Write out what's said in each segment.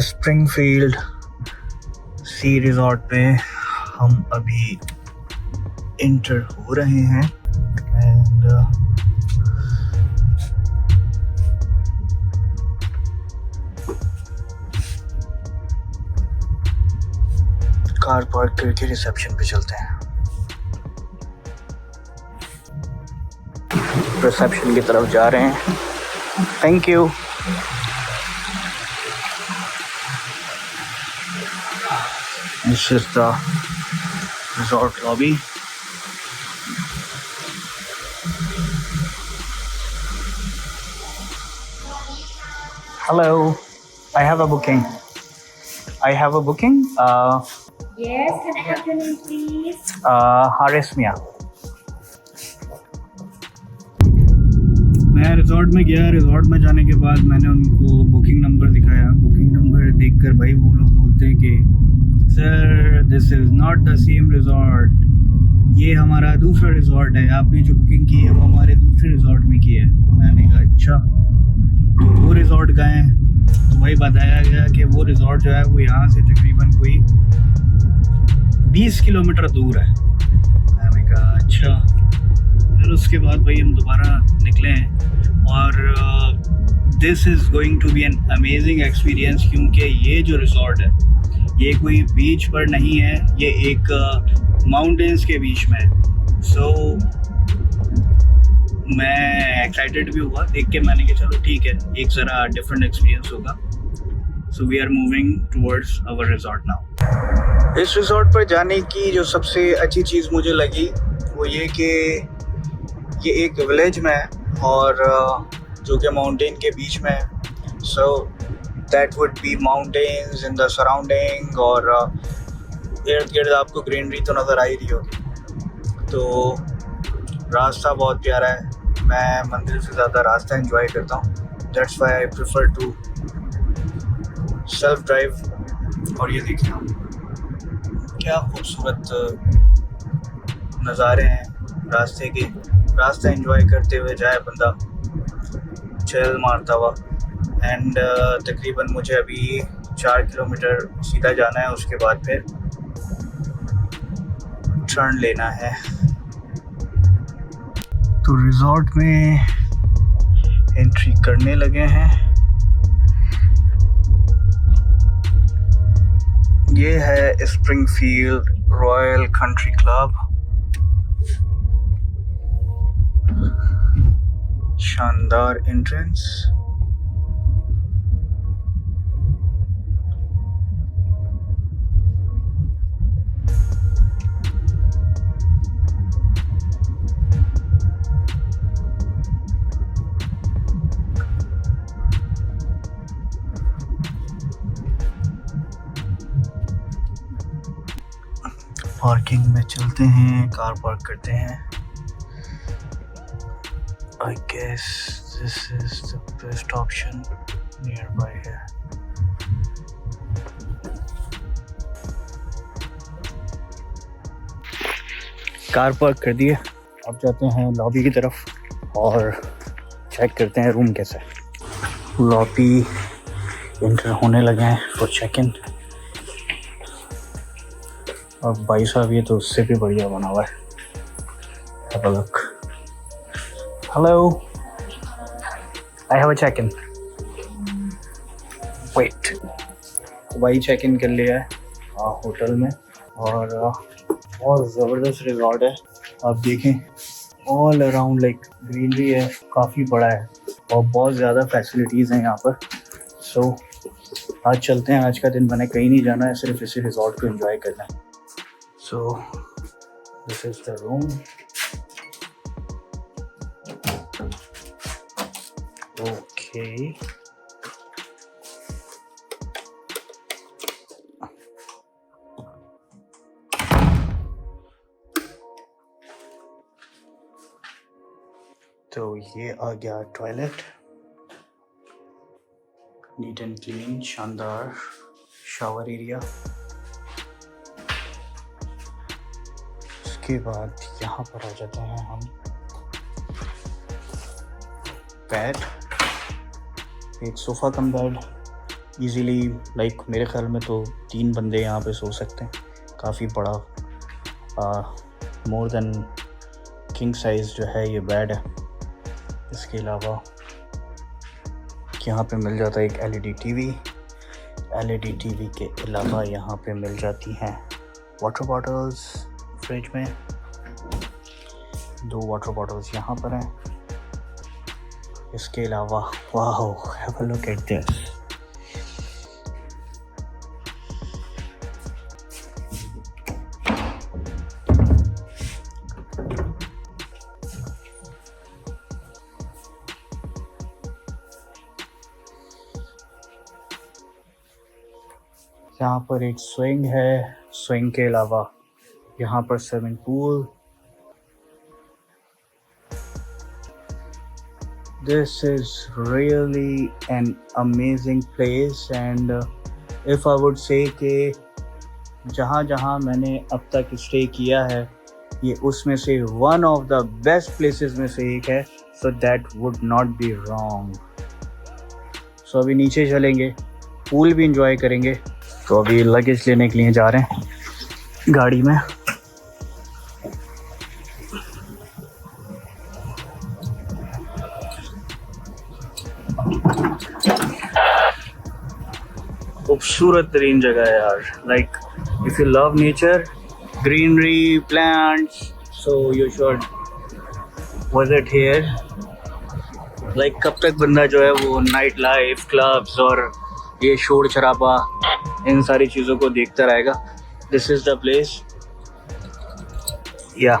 Springfield सी resort पे हम अभी इंटर हो रहे हैं एंड कार पार्क करके रिसेप्शन पे चलते हैं। रिसेप्शन की तरफ जा रहे हैं। Thank you. This is the resort lobby. Hello, I have a booking. Yes, can I have your name, please? Haris Mia. मैं रिजॉर्ट में गया। रिजॉर्ट में जाने के बाद मैंने उनको बुकिंग नंबर दिखाया। बुकिंग नंबर देखकर भाई वो लोग बोलते हैं कि sir this is not the same resort, ये हमारा दूसरा रिजॉर्ट है, आपने जो बुकिंग की है वो हमारे दूसरे रिजॉर्ट में की है। मैंने कहा अच्छा, तो वो रिजॉर्ट गए। तो वही बताया गया कि वो रिजॉर्ट जो है वो यहाँ से तकरीबन कोई 20 किलोमीटर दूर है। मैंने कहा अच्छा। फिर उसके बाद भाई हम दोबारा निकले हैं और this is going to be an amazing experience, क्योंकि ये जो रिजॉर्ट है ये कोई बीच पर नहीं है, ये एक माउंटेन्स के बीच में है। सो मैं एक्साइटेड भी हुआ देख के। मैंने कहा चलो ठीक है, एक ज़रा डिफरेंट एक्सपीरियंस होगा। So we are moving towards our resort now. इस रिजॉर्ट पर जाने की जो सबसे अच्छी चीज़ मुझे लगी वो ये कि ये एक विलेज में है और जो कि माउंटेन के बीच में है। So that would be mountains in the surrounding और इर्द गिर्द आपको ग्रीनरी तो नज़र आ ही रही होगी। तो रास्ता बहुत प्यारा है। मैं मंदिर से ज़्यादा रास्ता एंजॉय करता हूँ। That's why I prefer to self drive. और ये देखिए हम क्या खूबसूरत नज़ारे हैं रास्ते के। रास्ता एंजॉय करते हुए जाए बंदा, चल मारता हुआ। एंड तकरीबन मुझे अभी 4 किलोमीटर सीधा जाना है, उसके बाद फिर टर्न लेना है। तो रिजॉर्ट में एंट्री करने लगे हैं। ये है स्प्रिंगफील्ड रॉयल कंट्री क्लब। शानदार एंट्रेंस। पार्किंग में चलते हैं, कार पार्क करते हैं। I guess this is the best option nearby here. Car park कर दिए। अब जाते हैं लॉबी की तरफ और चेक करते हैं रूम कैसा है। लॉबी एंटर होने लगे हैं फॉर चेक इन। और भाई साहब ये तो उससे भी बढ़िया बना हुआ है। Have a look. Hello. I have a check-in. Wait. भाई चेक इन कर लिया है होटल में और बहुत ज़बरदस्त रिजॉर्ट है। आप देखें ऑल अराउंड लाइक ग्रीनरी है, काफ़ी बड़ा है और बहुत ज़्यादा फैसिलिटीज़ हैं यहाँ पर। सो आज चलते हैं। आज का दिन मैंने कहीं नहीं जाना है, सिर्फ इसी रिजॉर्ट को एंजॉय करना है। So this is the room. Okay तो ये आ गया टॉयलेट, नीट एंड क्लीन, शानदार शावर एरिया। उसके बाद यहाँ पर आ जाते हैं हम। बेड, एक sofa cum bed, easily like मेरे ख्याल में तो 3 बंदे यहाँ पे सो सकते हैं। काफ़ी बड़ा मोर देन किंग साइज़ जो है ये बेड है। इसके अलावा यहाँ पे मिल जाता है एक एलईडी टीवी के अलावा यहाँ पे मिल जाती हैं वाटर बॉटल्स। फ्रिज में 2 वाटर बॉटल्स यहाँ पर हैं। इसके अलावा wow, have a look at this. यहाँ पर एक स्विंग है। स्विंग के अलावा यहाँ पर swimming pool. This is really an amazing place and if I would say कि जहाँ मैंने अब तक स्टे किया है ये उसमें से one of the best places में से एक है, so that would not be wrong. So अभी नीचे चलेंगे, पूल भी इंजॉय करेंगे। तो अभी लगेज लेने के लिए जा रहे हैं गाड़ी में। खूबसूरत तरीन जगह है यार। Like if you love nature, greenery, plants, so you should visit here. Like कब तक बंदा जो है वो नाइट लाइफ, क्लब्स और ये शोर शराबा इन सारी चीज़ों को देखता रहेगा। This is the place. या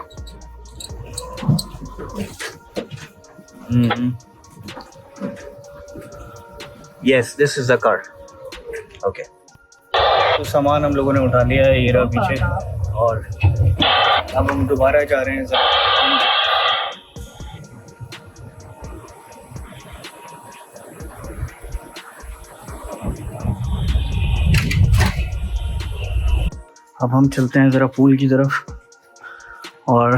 yes, this is the car. Okay, तो सामान हम लोगों ने उठा लिया है, ये रहा पीछे। और अब हम दोबारा जा रहे हैं अब हम चलते हैं ज़रा पूल की तरफ। और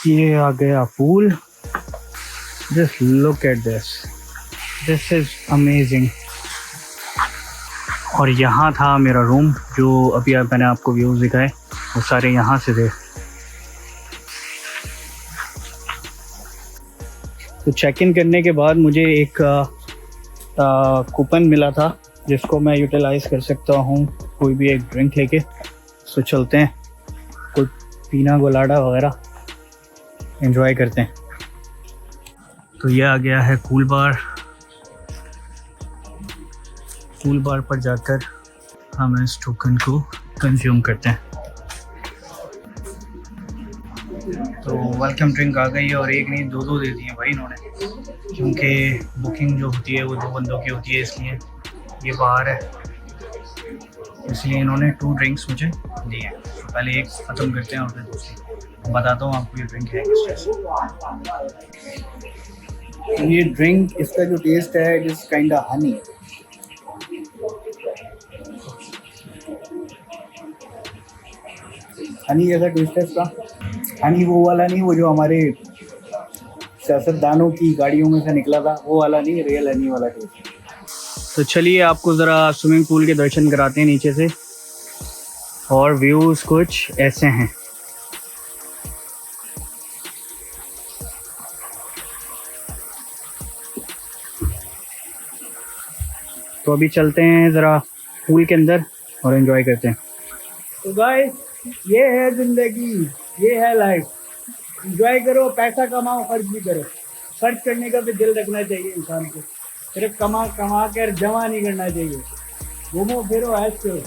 ये आ गया pool. Just look at this is amazing. और यहाँ था मेरा रूम, जो अभी मैंने आपको व्यूज़ दिखाए वो सारे यहाँ से थे। तो चेक इन करने के बाद मुझे एक कूपन मिला था जिसको मैं यूटिलाइज़ कर सकता हूँ कोई भी एक ड्रिंक लेके। सो चलते हैं, कोई पीना गोलाडा वगैरह एंजॉय करते हैं। तो ये आ गया है कूल बार। कूल बार पर जाकर हम इस टोकन को कंज्यूम करते हैं। तो वेलकम ड्रिंक आ गई है और एक नहीं 2 दे दिए भाई इन्होंने, क्योंकि बुकिंग जो होती है वो 2 बंदों की होती है, इसलिए ये बाहर है, इसलिए इन्होंने 2 ड्रिंक्स मुझे दिए हैं। तो पहले एक ख़त्म करते हैं और फिर दूसरी बताता हूँ आपको ये ड्रिंक है किस तरह। ये ड्रिंक, इसका जो टेस्ट है it is kind of honey. Honey जैसा टेस्ट है इसका। हनी वो वाला नहीं, वो जो हमारे सियासतदानों की गाड़ियों में से निकला था वो वाला नहीं, रियल हनी वाला टेस्ट। तो चलिए आपको ज़रा स्विमिंग पूल के दर्शन कराते हैं नीचे से। और व्यूज़ कुछ ऐसे हैं। तो अभी चलते हैं ज़रा पूल के अंदर और एंजॉय करते हैं। तो गाइस, ये है ज़िंदगी, ये है लाइफ। एंजॉय करो, पैसा कमाओ, खर्च भी करो। खर्च करने का भी दिल रखना चाहिए इंसान को, सिर्फ कमा कर जमा नहीं करना चाहिए। घूमो फिरो, ऐश करो।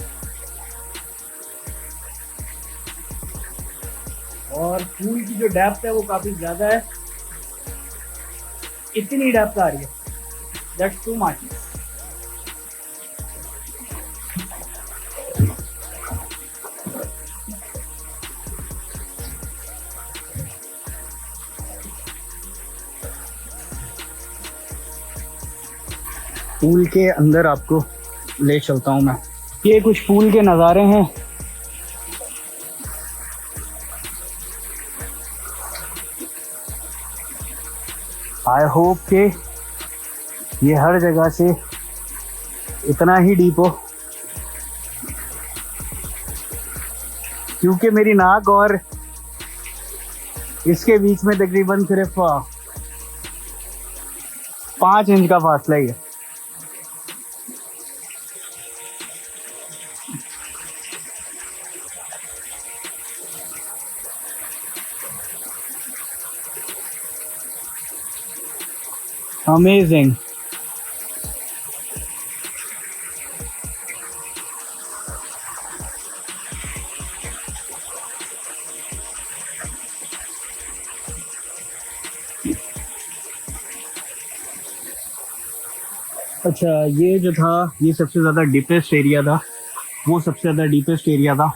और पूल की जो डेप्थ है वो काफ़ी ज़्यादा है। इतनी डेप्थ आ रही है, दैट्स टू मच। पूल के अंदर आपको ले चलता हूँ मैं। ये कुछ पूल के नज़ारे हैं। आई होप के ये हर जगह से इतना ही डीप हो, क्योंकि मेरी नाक और इसके बीच में तकरीबन सिर्फ 5 इंच का फासला ही है। अमेजिंग। अच्छा, ये जो था ये सबसे ज़्यादा डीपेस्ट एरिया था, वो सबसे ज़्यादा डीपेस्ट एरिया था।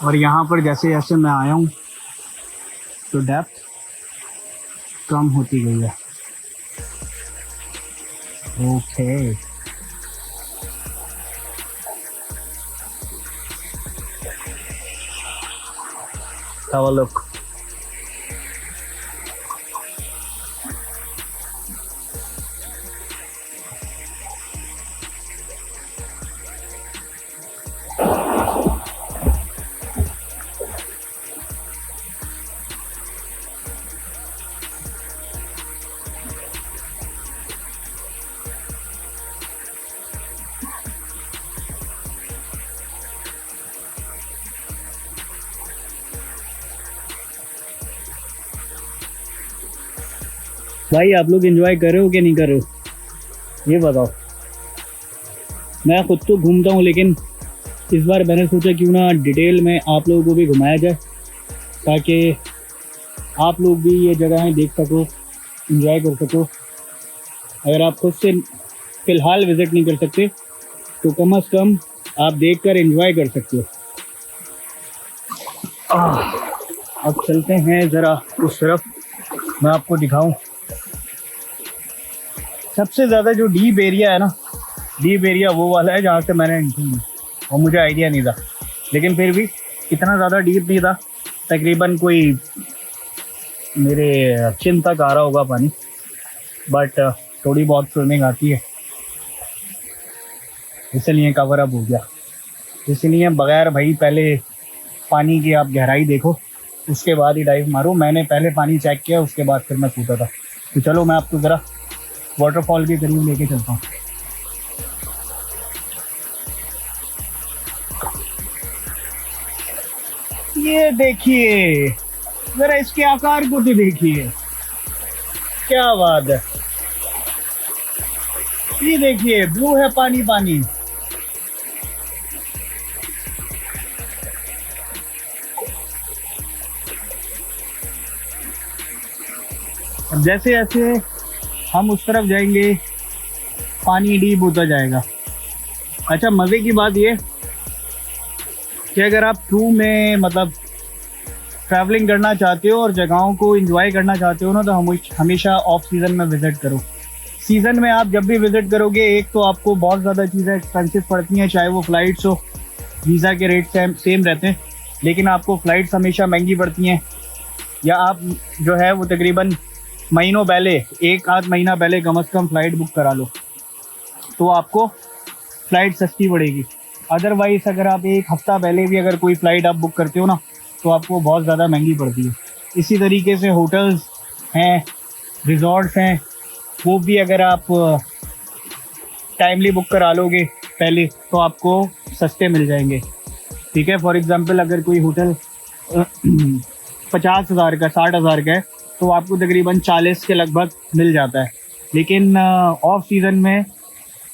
और यहाँ पर जैसे जैसे मैं आया हूँ तो डेप्थ कम होती गई है। Okay, have a look. भाई आप लोग एंजॉय कर रहे हो कि नहीं कर रहे हो, ये बताओ। मैं खुद तो घूमता हूँ, लेकिन इस बार मैंने सोचा क्यों ना डिटेल में आप लोगों को भी घुमाया जाए, ताकि आप लोग भी ये जगहें देख सको, एंजॉय कर सको। अगर आप खुद से फ़िलहाल विज़िट नहीं कर सकते तो कम से कम आप देखकर एंजॉय कर सकते हो। अब चलते हैं ज़रा उस तरफ, मैं आपको दिखाऊं। सबसे ज़्यादा जो डीप एरिया है ना, डीप एरिया वो वाला है जहाँ से मैंने एंट्री ली, और मुझे आइडिया नहीं था, लेकिन फिर भी इतना ज़्यादा डीप नहीं था, तकरीबन कोई मेरे चिन तक आ रहा होगा पानी, बट थोड़ी बहुत स्विमिंग आती है, इसलिए कवर अप हो गया। इसलिए बगैर भाई पहले पानी की आप गहराई देखो, उसके बाद ही डाइव मारो। मैंने पहले पानी चेक किया, उसके बाद फिर मैं कूदा था। तो चलो मैं आपको ज़रा वाटरफॉल के करीब लेके चलता हूँ। ये देखिए ज़रा, इसके आकार को तो देखिए, क्या बात है। ये देखिए ब्लू है पानी पानी। अब जैसे जैसे हम उस तरफ जाएंगे पानी डीप होता जाएगा। अच्छा, मज़े की बात ये कि अगर आप क्रू में मतलब ट्रैवलिंग करना चाहते हो और जगहों को एंजॉय करना चाहते हो ना, तो हम हमेशा ऑफ सीज़न में विज़िट करो। सीज़न में आप जब भी विज़िट करोगे, एक तो आपको बहुत ज़्यादा चीज़ें एक्सपेंसिव पड़ती हैं, चाहे वो फ़्लाइट्स हो, वीज़ा के रेट सेम रहते हैं, लेकिन आपको फ़्लाइट्स हमेशा महंगी पड़ती हैं। या आप जो है वो तकरीबन महीनों पहले, 1 आध महीना पहले कम से कम फ़्लाइट बुक करा लो, तो आपको फ़्लाइट सस्ती पड़ेगी। अदरवाइज़ अगर आप 1 हफ़्ता पहले भी अगर कोई फ़्लाइट आप बुक करते हो ना, तो आपको बहुत ज़्यादा महंगी पड़ती है। इसी तरीके से होटल्स हैं, रिज़ॉर्ट्स हैं, वो भी अगर आप टाइमली बुक करा लोगे पहले, तो आपको सस्ते मिल जाएंगे। ठीक है, फॉर एग्ज़ाम्पल अगर कोई होटल 50,000 का, 60,000 का है, तो आपको तकरीबन 40 के लगभग मिल जाता है। लेकिन ऑफ सीज़न में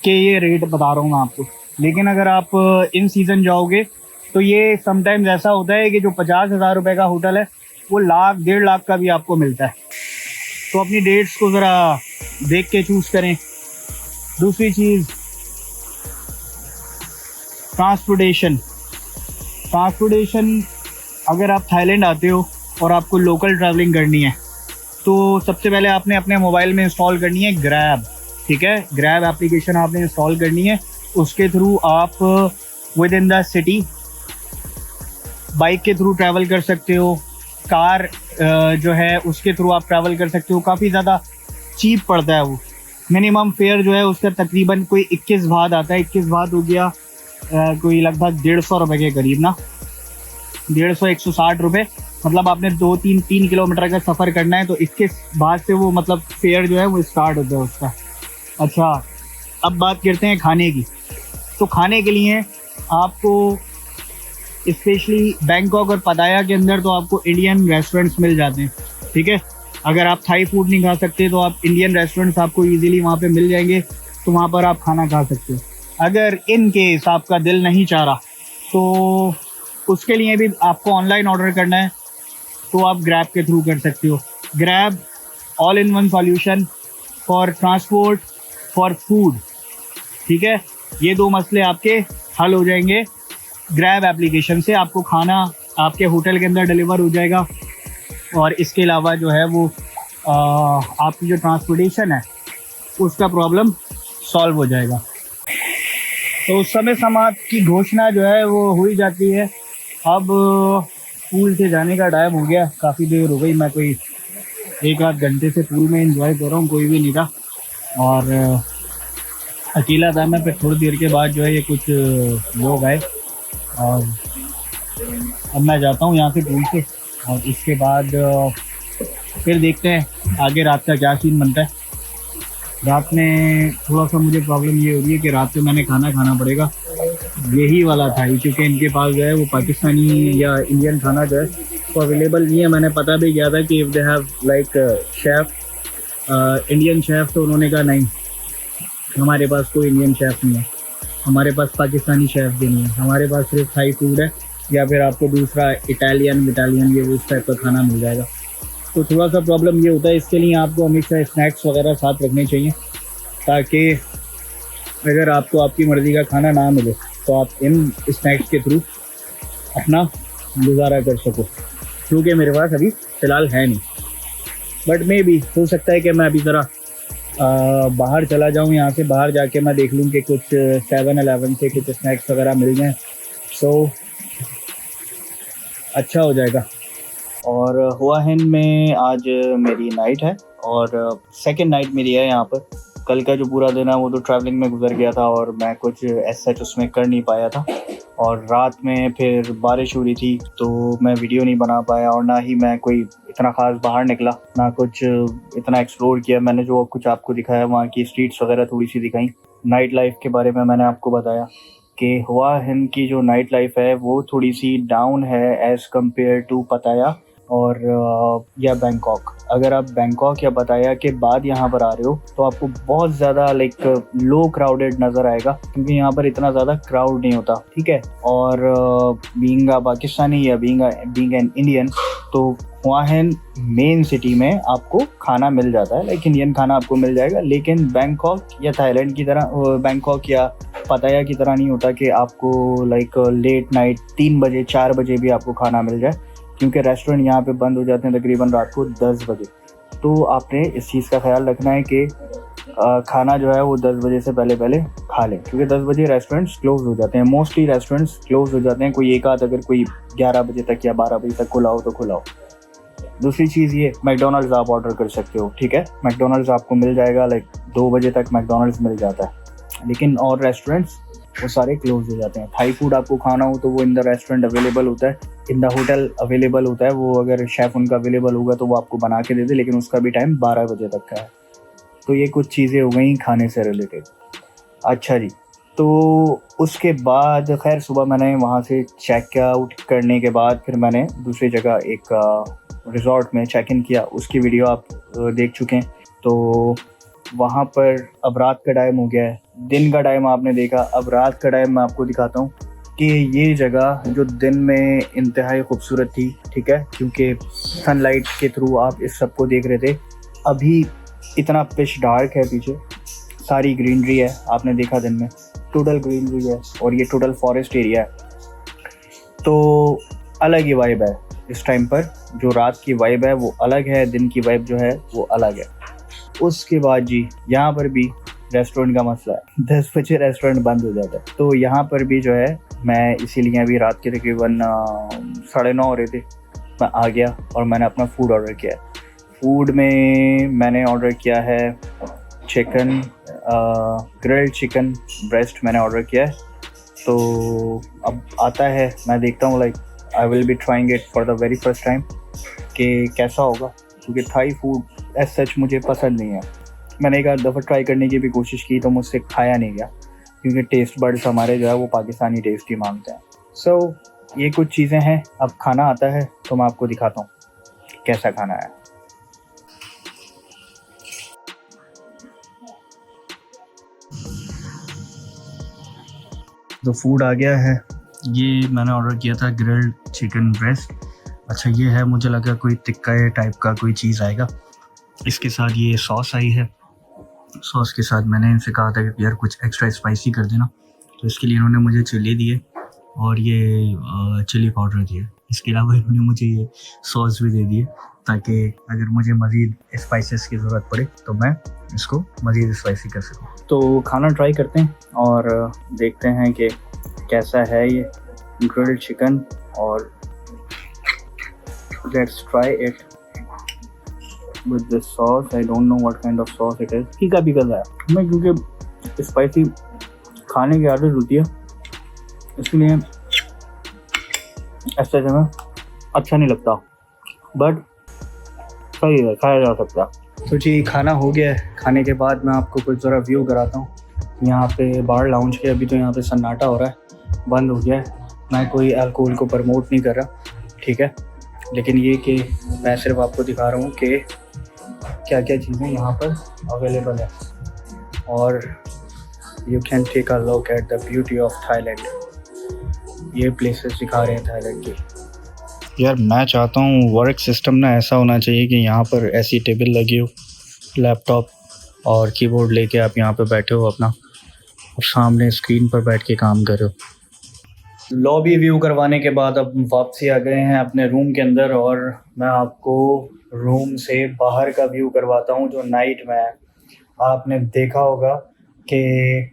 के ये रेट बता रहा हूँ मैं आपको। लेकिन अगर आप इन सीज़न जाओगे तो ये समटाइम्स ऐसा होता है कि जो 50,000 रुपये का होटल है वो 1,00,000 1.5 लाख का भी आपको मिलता है। तो अपनी डेट्स को ज़रा देख के चूज़ करें। दूसरी चीज़, ट्रांसपोर्टेशन। अगर आप थाईलैंड आते हो और आपको लोकल ट्रैवलिंग करनी है, तो सबसे पहले आपने अपने मोबाइल में इंस्टॉल करनी है ग्रैब। ठीक है। ग्रैब एप्लीकेशन आपने इंस्टॉल करनी है, उसके थ्रू आप with in the city bike के थ्रू ट्रैवल कर सकते हो, कार जो है उसके थ्रू आप ट्रैवल कर सकते हो। काफ़ी ज़्यादा चीप पड़ता है वो, मिनिमम फेयर जो है उसका तकरीबन कोई 21 भात आता है। 21 भात हो गया कोई लगभग 150 रुपये के करीब ना, 150-160 रुपये। मतलब आपने 2-3 किलोमीटर का सफ़र करना है तो 21 भात से वो मतलब फेयर जो है वो स्टार्ट होता है उसका। अच्छा, अब बात करते हैं खाने की। तो खाने के लिए आपको स्पेशली बैंकॉक और पटाया के अंदर तो आपको इंडियन रेस्टोरेंट्स मिल जाते हैं, ठीक है। अगर आप थाई फूड नहीं खा सकते तो आप इंडियन रेस्टोरेंट्स आपको इजीली वहाँ पे मिल जाएंगे, तो वहाँ पर आप खाना खा सकते हो। अगर इन केस आपका दिल नहीं चाह रहा तो उसके लिए भी आपको ऑनलाइन ऑर्डर करना है तो आप ग्रैब के थ्रू कर सकते हो। Grab all in one solution for transport for food, ठीक है। ये दो मसले आपके हल हो जाएंगे ग्रैब एप्लीकेशन से। आपको खाना आपके होटल के अंदर डिलीवर हो जाएगा और इसके अलावा जो है वो आपकी जो ट्रांसपोर्टेशन है उसका प्रॉब्लम सॉल्व हो जाएगा। तो उस समय समाप्त की घोषणा जो है वो हुई जाती है। अब पूल से जाने का टाइम हो गया, काफ़ी देर हो गई, मैं कोई 1-8 घंटे से पूल में एंजॉय कर रहा हूँ, कोई भी नहीं था और अकेला था मैं। फिर थोड़ी देर के बाद जो है ये कुछ लोग आए और अब मैं जाता हूँ यहाँ से पूल से और इसके बाद फिर देखते हैं आगे रात का क्या सीन बनता है। रात में थोड़ा सा मुझे प्रॉब्लम ये हो रही है कि रात में मैंने खाना खाना पड़ेगा, यही वाला था ही, क्योंकि इनके पास जो है वो पाकिस्तानी या इंडियन खाना जो है वो अवेलेबल नहीं है। मैंने पता भी किया था कि if they have like chef Indian chef, तो उन्होंने कहा नहीं, हमारे पास कोई इंडियन शेफ़ नहीं है, हमारे पास पाकिस्तानी शेफ़ भी नहीं है, हमारे पास सिर्फ थाई फूड है या फिर आपको दूसरा इटालियन ये उस टाइप का खाना मिल जाएगा। तो थोड़ा सा प्रॉब्लम ये होता है। इसके लिए आपको हमेशा स्नैक्स वगैरह साथ रखने चाहिए ताकि अगर आपको आपकी मर्ज़ी का खाना ना मिले तो आप इन स्नैक्स के थ्रू अपना गुजारा कर सको, क्योंकि मेरे पास अभी फ़िलहाल है नहीं। बट मे भी हो सकता है कि मैं अभी ज़रा बाहर चला जाऊं, यहाँ से बाहर जाके मैं देख लूँ कि कुछ 7-Eleven से कुछ स्नैक्स वगैरह मिल जाएँ, तो अच्छा हो जाएगा। और हुआ हिंद में आज मेरी नाइट है और सेकंड नाइट मेरी है यहाँ पर। कल का जो पूरा दिन है वो तो ट्रैवलिंग में गुजर गया था और मैं कुछ ऐसा उसमें कर नहीं पाया था, और रात में फिर बारिश हो रही थी तो मैं वीडियो नहीं बना पाया और ना ही मैं कोई इतना ख़ास बाहर निकला, ना कुछ इतना एक्सप्लोर किया। मैंने जो कुछ आपको दिखाया वहाँ की स्ट्रीट्स वगैरह थोड़ी सी दिखाई, नाइट लाइफ के बारे में मैंने आपको बताया कि हुआ हिंद की जो नाइट लाइफ है वो थोड़ी सी डाउन है एज़ कम्पेयर टू पटाया और या बैंकॉक। अगर आप बैंकॉक या पटाया के बाद यहाँ पर आ रहे हो तो आपको बहुत ज़्यादा लाइक लो क्राउडेड नज़र आएगा, क्योंकि यहाँ पर इतना ज़्यादा क्राउड नहीं होता, ठीक है। और बीइंग पाकिस्तानी या बीइंग एन इंडियन, तो हुआ हिंद मेन सिटी में आपको खाना मिल जाता है, लाइक इंडियन खाना आपको मिल जाएगा। लेकिन बैंकॉक या थाईलैंड की तरह, बैंकॉक या पटाया की तरह नहीं होता कि आपको लाइक लेट नाइट 3 बजे 4 बजे भी आपको खाना मिल जाए, क्योंकि रेस्टोरेंट यहाँ पे बंद हो जाते हैं तकरीबन रात को 10 बजे। तो आपने इस चीज़ का ख्याल रखना है कि खाना जो है वो 10 बजे से पहले खा लें, क्योंकि 10 बजे रेस्टोरेंट्स क्लोज हो जाते हैं, मोस्टली रेस्टोरेंट्स क्लोज हो जाते हैं। कोई एक आध अगर कोई 11 बजे तक या 12 बजे तक खुला हो तो खुला हो। दूसरी चीज़ ये, मैकडोनल्ड्स आप ऑर्डर कर सकते हो, ठीक है। मैकडोनल्ड्स आपको मिल जाएगा, लाइक 2 बजे तक मैकडोनल्ड्स मिल जाता है, लेकिन और रेस्टोरेंट्स वो सारे क्लोज हो जाते हैं। थाई फूड आपको खाना हो तो वो इन द रेस्टोरेंट अवेलेबल होता है, इन द होटल अवेलेबल होता है। वो अगर शेफ़ उनका अवेलेबल होगा तो वो आपको बना के दे दे, लेकिन उसका भी टाइम 12 बजे तक का है। तो ये कुछ चीज़ें हो गई खाने से रिलेटेड। अच्छा जी, तो उसके बाद खैर सुबह मैंने वहाँ से चेक आउट करने के बाद फिर मैंने दूसरी जगह एक रिज़ॉर्ट में चेक इन किया, उसकी वीडियो आप देख चुके हैं। तो वहाँ पर अब रात का टाइम हो गया है, दिन का टाइम आपने देखा, अब रात का टाइम मैं आपको दिखाता हूँ कि ये जगह जो दिन में इंतहाई खूबसूरत थी, ठीक है, क्योंकि सनलाइट के थ्रू आप इस सब को देख रहे थे। अभी इतना पिच डार्क है, पीछे सारी ग्रीनरी है, आपने देखा दिन में टोटल ग्रीनरी है और ये टोटल फॉरेस्ट एरिया है। तो अलग ही वाइब है इस टाइम पर, जो रात की वाइब है वो अलग है, दिन की वाइब जो है वो अलग है। उसके बाद जी यहाँ पर भी रेस्टोरेंट का मसला है, 10 बजे रेस्टोरेंट बंद हो जाता है। तो यहाँ पर भी जो है मैं इसीलिए अभी रात के तकरीबन 9:30 हो रहे थे, मैं आ गया और मैंने अपना फ़ूड ऑर्डर किया है। फूड में मैंने ऑर्डर किया है चिकन, ग्रिल्ड चिकन ब्रेस्ट मैंने ऑर्डर किया है। तो अब आता है, मैं देखता हूँ, like I will be trying it for the very first time कि कैसा होगा, क्योंकि थाई फूड एज सच मुझे पसंद नहीं है। मैंने एक आध दफ़ा ट्राई करने की भी कोशिश की तो मुझसे खाया नहीं गया, क्योंकि टेस्ट बड्स हमारे जो है वो पाकिस्तानी टेस्ट ही मांगते हैं। सो ये कुछ चीज़ें हैं। अब खाना आता है तो मैं आपको दिखाता हूँ कैसा खाना है। तो फूड आ गया है। ये मैंने ऑर्डर किया था ग्रिल्ड चिकन ब्रेस्ट। अच्छा, ये है, मुझे लगा कोई टिक्का टाइप का कोई चीज़ आएगा। इसके साथ ये सॉस आई है। सॉस के साथ मैंने इनसे कहा था कि यार कुछ एक्स्ट्रा स्पाइसी कर देना, तो इसके लिए इन्होंने मुझे चिली दिए और ये चिली पाउडर दिए। इसके अलावा इन्होंने मुझे ये सॉस भी दे दिए, ताकि अगर मुझे मज़ीद स्पाइसेस की ज़रूरत पड़े तो मैं इसको मज़ीद स्पाइसी कर सकूँ। तो खाना ट्राई करते हैं और देखते हैं कि कैसा है ये ग्रिल्ड चिकन, और let's try it with this sauce. I don't know what kind of sauce it is. फीका फीका सा है, मैं क्योंकि स्पाइसी खाने की आदत होती है, इसलिए ऐसा जगह अच्छा नहीं लगता, बट सही है, खाया जा सकता है। तो जी खाना हो गया है। खाने के बाद मैं आपको कुछ ज़रा व्यू कराता हूँ यहाँ पे बार लाउंज के। अभी तो यहाँ पे सन्नाटा हो रहा है, बंद हो गया है। मैं कोई अल्कोहल को प्रमोट नहीं कर रहा, ठीक है, लेकिन ये कि मैं सिर्फ आपको दिखा रहा हूँ कि क्या क्या चीज़ें यहाँ पर अवेलेबल है, और you can take a look at the beauty of Thailand. ये प्लेसेस दिखा रहे हैं थाईलैंड की। यार मैं चाहता हूँ वर्क सिस्टम ना ऐसा होना चाहिए कि यहाँ पर ऐसी टेबल लगी हो, लैपटॉप और कीबोर्ड लेके आप यहाँ पे बैठे हो अपना, और सामने स्क्रीन पर बैठ के काम कर रहे हो। लॉबी व्यू करवाने के बाद अब वापसी आ गए हैं अपने रूम के अंदर, और मैं आपको रूम से बाहर का व्यू करवाता हूँ जो नाइट में है। आपने देखा होगा कि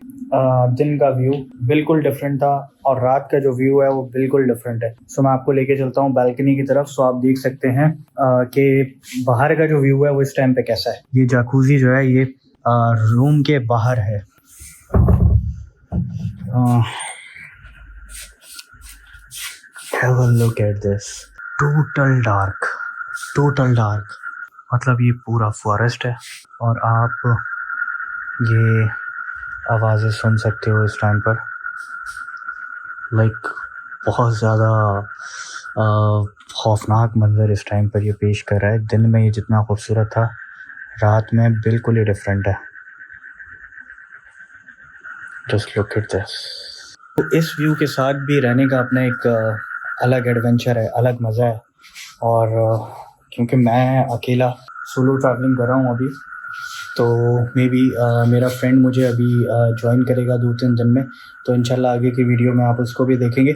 दिन का व्यू बिल्कुल डिफरेंट था और रात का जो व्यू है वो बिल्कुल डिफरेंट है। सो मैं आपको लेके चलता हूँ बालकनी की तरफ, सो आप देख सकते हैं कि बाहर का जो व्यू है वो इस टाइम पे कैसा है। ये जकूज़ी जो है ये रूम के बाहर है। Have a look at this. Total dark, मतलब ये पूरा फॉरेस्ट है, और आप ये आवाज़ें सुन सकते हो इस टाइम पर। लाइक बहुत ज़्यादा खौफनाक मंजर इस टाइम पर ये पेश कर रहा है। दिन में ये जितना खूबसूरत था, रात में बिल्कुल ही डिफरेंट है। Just look at this. तो इस व्यू के साथ भी रहने का अपना एक अलग एडवेंचर है, अलग मज़ा है। और क्योंकि मैं अकेला सोलो ट्रैवलिंग कर रहा हूँ अभी, तो मे बी मेरा फ्रेंड मुझे अभी ज्वाइन करेगा 2-3 दिन में, तो इंशाल्लाह आगे की वीडियो में आप उसको भी देखेंगे।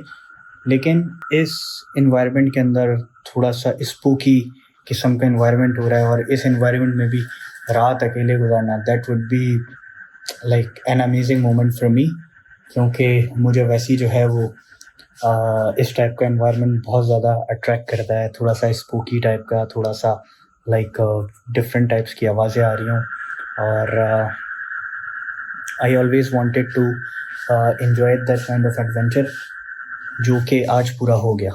लेकिन इस इन्वायरमेंट के अंदर थोड़ा सा स्पूकी किस्म का इन्वायरमेंट हो रहा है, और इस इन्वायरमेंट में भी रात अकेले गुजारना, that would be like an amazing moment for me, क्योंकि मुझे वैसी जो है वो इस टाइप का एनवायरनमेंट बहुत ज़्यादा अट्रैक्ट करता है। थोड़ा सा स्पूकी टाइप का, थोड़ा सा लाइक डिफरेंट टाइप्स की आवाज़ें आ रही हों, और I always wanted to enjoy that kind of adventure, जो कि आज पूरा हो गया।